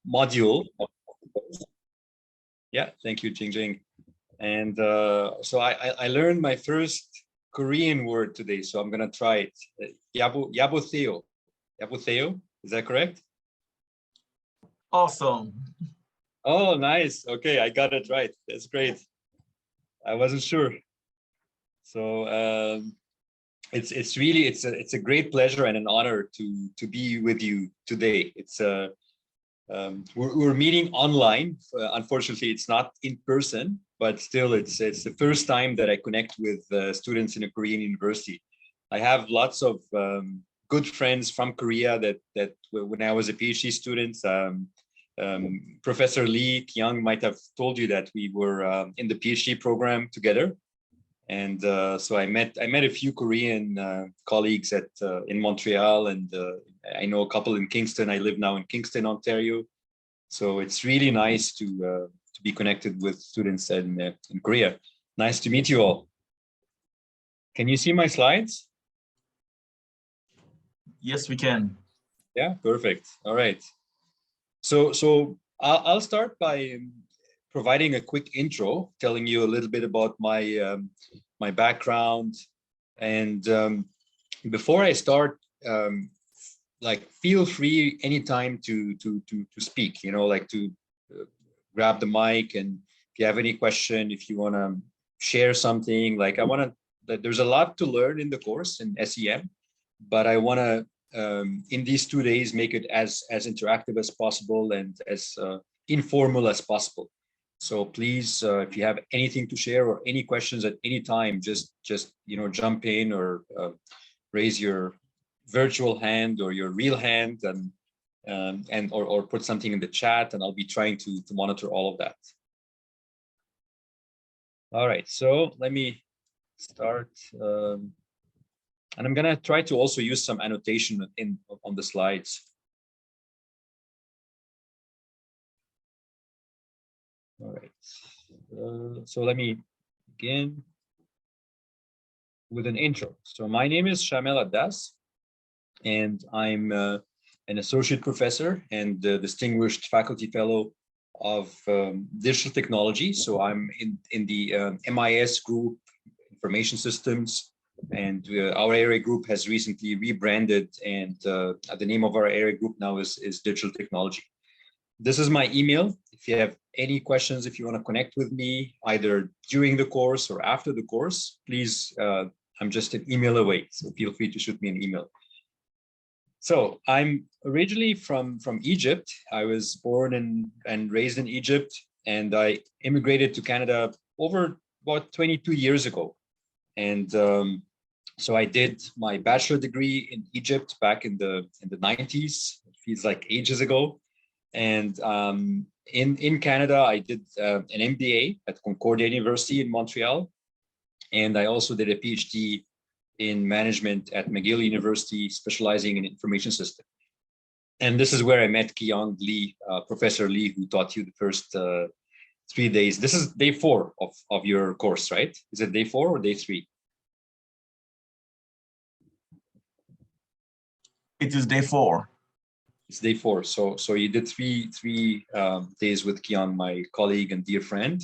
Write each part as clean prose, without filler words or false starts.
module. Yeah, thank you, Jing Jing. And so I learned my first Korean word today, so I'm gonna try it. Yabotheo. Yabotheo, is that correct? Awesome. Oh, nice. Okay, I got it right. That's great. I wasn't sure. So it's really it's a great pleasure and an honor to be with you today. It's we're meeting online. Unfortunately, it's not in person, but still, it's the first time that I connect with students in a Korean university. I have lots of good friends from Korea that when I was a PhD student, Professor Lee Kyung might have told you that we were in the PhD program together. And so I met a few Korean colleagues in Montreal, and I know a couple in Kingston. I live now in Kingston, Ontario. So it's really nice to be connected with students in Korea. Nice to meet you all. Can you see my slides? Yes, we can. Yeah, perfect. All right. So I'll start by providing a quick intro, telling you a little bit about my my background, and before I start, like feel free anytime to speak. You know, like to grab the mic, and if you have any question, if you want to share something, like there's a lot to learn in the course in SEM, but I want to in these 2 days make it as interactive as possible and as informal as possible. So please, if you have anything to share or any questions at any time, just you know, jump in or raise your virtual hand or your real hand, and or put something in the chat, and I'll be trying to monitor all of that. All right, so let me start, and I'm gonna try to also use some annotation on the slides. All right, so let me begin with an intro. So my name is Shamel Addas, and I'm an associate professor and distinguished faculty fellow of digital technology. So I'm in the MIS group, information systems, and our area group has recently rebranded, and the name of our area group now is digital technology. This is my email. If you have any questions, if you want to connect with me either during the course or after the course, please, I'm just an email away, so feel free to shoot me an email. So I'm originally from Egypt. I was born and raised in Egypt, and I immigrated to Canada over about 22 years ago. And so I did my bachelor degree in Egypt back in the 90s. It feels like ages ago. And in Canada, I did an MBA at Concordia University in Montreal. And I also did a PhD in management at McGill University, specializing in information system. And this is where I met Kyung Lee, Professor Lee, who taught you the first 3 days. This is day 4 of your course, right? Is it day 4 or day 3? It is day 4. It's day 4. So you did three days with Kyung, my colleague and dear friend.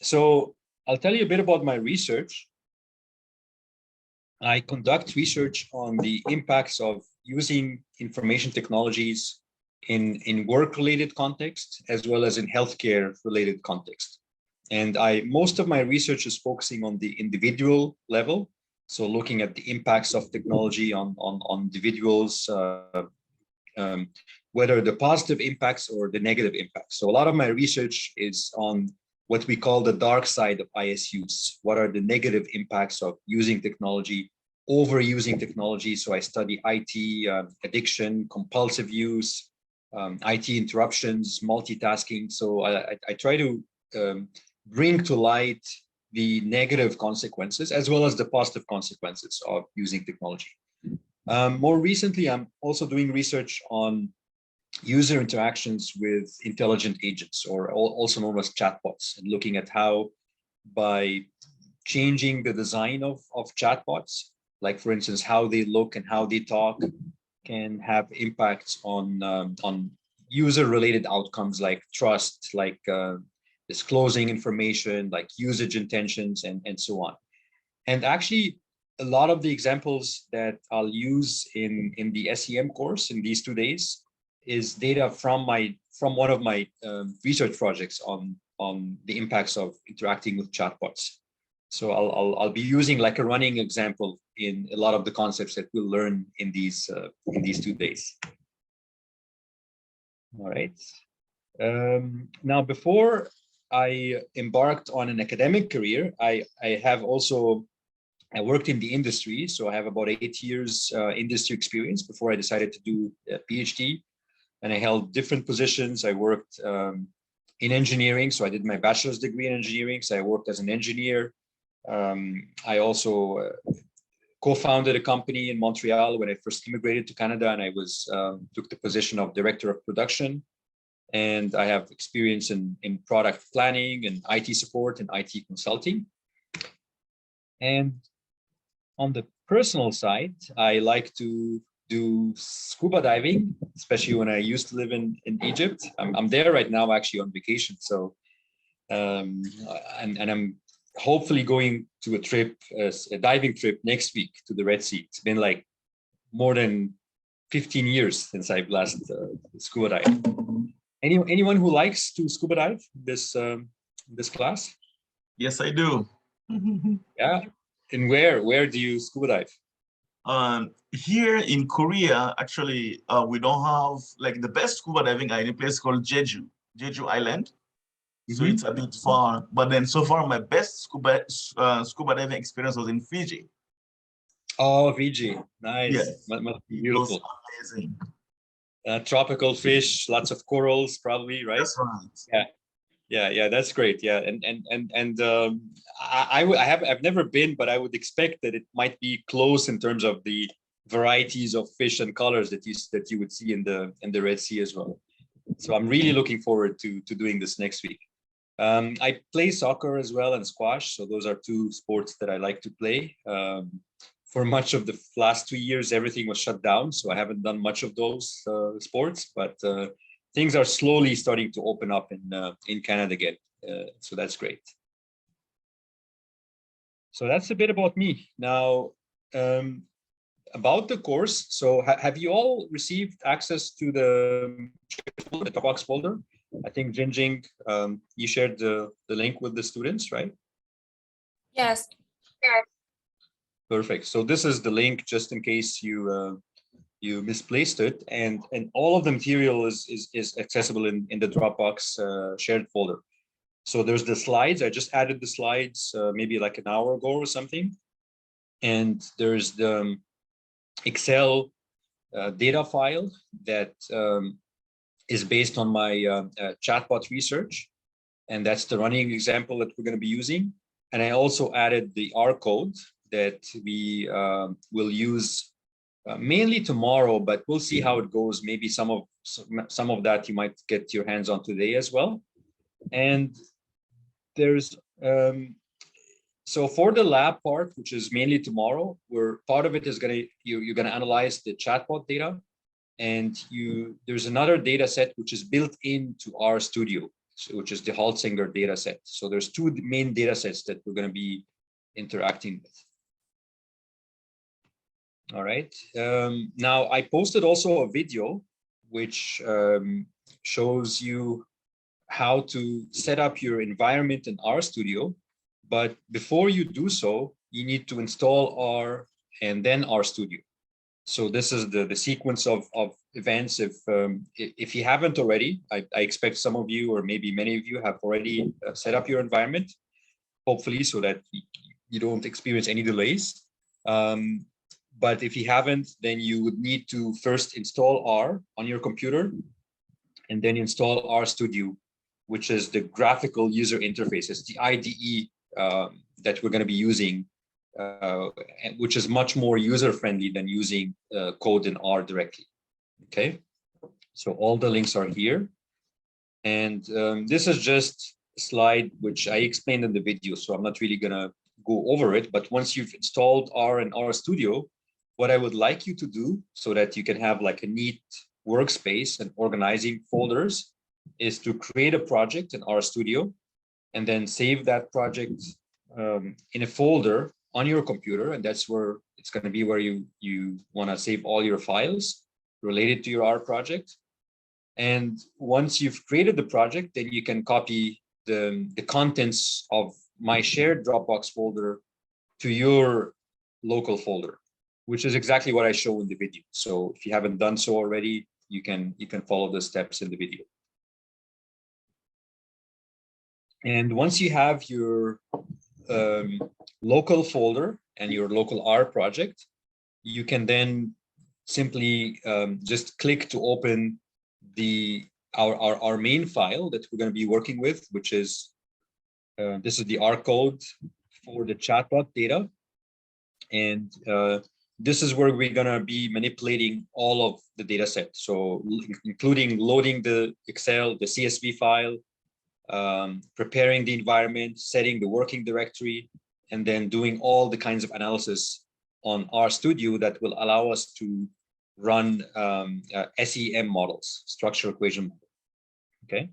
So I'll tell you a bit about my research. I conduct research on the impacts of using information technologies in work-related context, as well as in healthcare-related context. And most of my research is focusing on the individual level. So looking at the impacts of technology on individuals, whether the positive impacts or the negative impacts. So a lot of my research is on what we call the dark side of ISUs. What are the negative impacts of using technology, overusing technology? So I study IT addiction, compulsive use, IT interruptions, multitasking. So I try to bring to light the negative consequences as well as the positive consequences of using technology. More recently, I'm also doing research on user interactions with intelligent agents, or also known as chatbots, and looking at how by changing the design of chatbots, like for instance, how they look and how they talk, can have impacts on user-related outcomes like trust, like disclosing information, like usage intentions, and so on. And actually, a lot of the examples that I'll use in the SEM course in these 2 days is data from one of my research projects on the impacts of interacting with chatbots. So I'll be using like a running example in a lot of the concepts that we'll learn in these 2 days. All right. Now, before I embarked on an academic career, I worked in the industry. So I have about 8 years industry experience before I decided to do a PhD. And I held different positions. I worked in engineering. So I did my bachelor's degree in engineering. So I worked as an engineer. I also co-founded a company in Montreal when I first immigrated to Canada, and I took the position of director of production. And I have experience in product planning and IT support and IT consulting. And on the personal side, I like to do scuba diving, especially when I used to live in Egypt. I'm there right now, actually on vacation. So, and I'm hopefully going to a diving trip next week to the Red Sea. It's been like more than 15 years since I've last scuba dived. Anyone who likes to scuba dive this class? Yes, I do. Yeah. And where do you scuba dive? Here in Korea, actually, we don't have like the best scuba diving in a place called Jeju Island. So it's a bit far, but then so far my best scuba diving experience was in Fiji. Oh, Fiji, nice. Yes, must be it beautiful. was amazing. Tropical fish, lots of corals, probably, right? That's right. Yeah, that's great. Yeah, and I've never been, but I would expect that it might be close in terms of the varieties of fish and colors that you would see in the Red Sea as well. So I'm really looking forward to doing this next week. I play soccer as well and squash. So those are 2 sports that I like to play. For much of the last 2 years, everything was shut down. So I haven't done much of those sports, but things are slowly starting to open up in Canada again. So that's great. So that's a bit about me. Now, about the course. So have you all received access to the Dropbox folder? I think Jinjing, you shared the link with the students, right? Yes. Perfect. So this is the link, just in case you misplaced it, and all of the material is accessible in the Dropbox shared folder. So there's the slides. I just added the slides maybe like an hour ago or something, and there's the Excel data file that is based on my chatbot research, and that's the running example that we're going to be using. And I also added the R code that we will use mainly tomorrow, but we'll see how it goes. Maybe some of that you might get your hands on today as well. And there's so for the lab part, which is mainly tomorrow, where part of it is you're gonna analyze the chatbot data, and there's another data set which is built into RStudio, which is the Haltzinger data set. So there's 2 main data sets that we're going to be interacting with. All right. Now I posted also a video which shows you how to set up your environment in RStudio. But before you do so, you need to install R and then RStudio. So this is the sequence of events. If you haven't already, I expect some of you, or maybe many of you, have already set up your environment, hopefully, so that you don't experience any delays. But if you haven't, then you would need to first install R on your computer, and then install RStudio, which is the graphical user interface. It's the IDE that we're going to be using, which is much more user-friendly than using code in R directly. Okay, so all the links are here. And this is just a slide which I explained in the video, so I'm not really going to go over it. But once you've installed R and RStudio, what I would like you to do so that you can have like a neat workspace and organizing folders is to create a project in RStudio and then save that project in a folder on your computer. And that's where it's going to be where you want to save all your files related to your R project. And once you've created the project, then you can copy the contents of my shared Dropbox folder to your local folder, which is exactly what I show in the video. So if you haven't done so already, you can follow the steps in the video. And once you have your local folder and your local R project, you can then simply just click to open our main file that we're going to be working with, which is this is the R code for the chatbot data. And this is where we're going to be manipulating all of the data set. So including loading the Excel, the CSV file, preparing the environment, setting the working directory, and then doing all the kinds of analysis on RStudio that will allow us to run SEM models, structural equation models. Okay.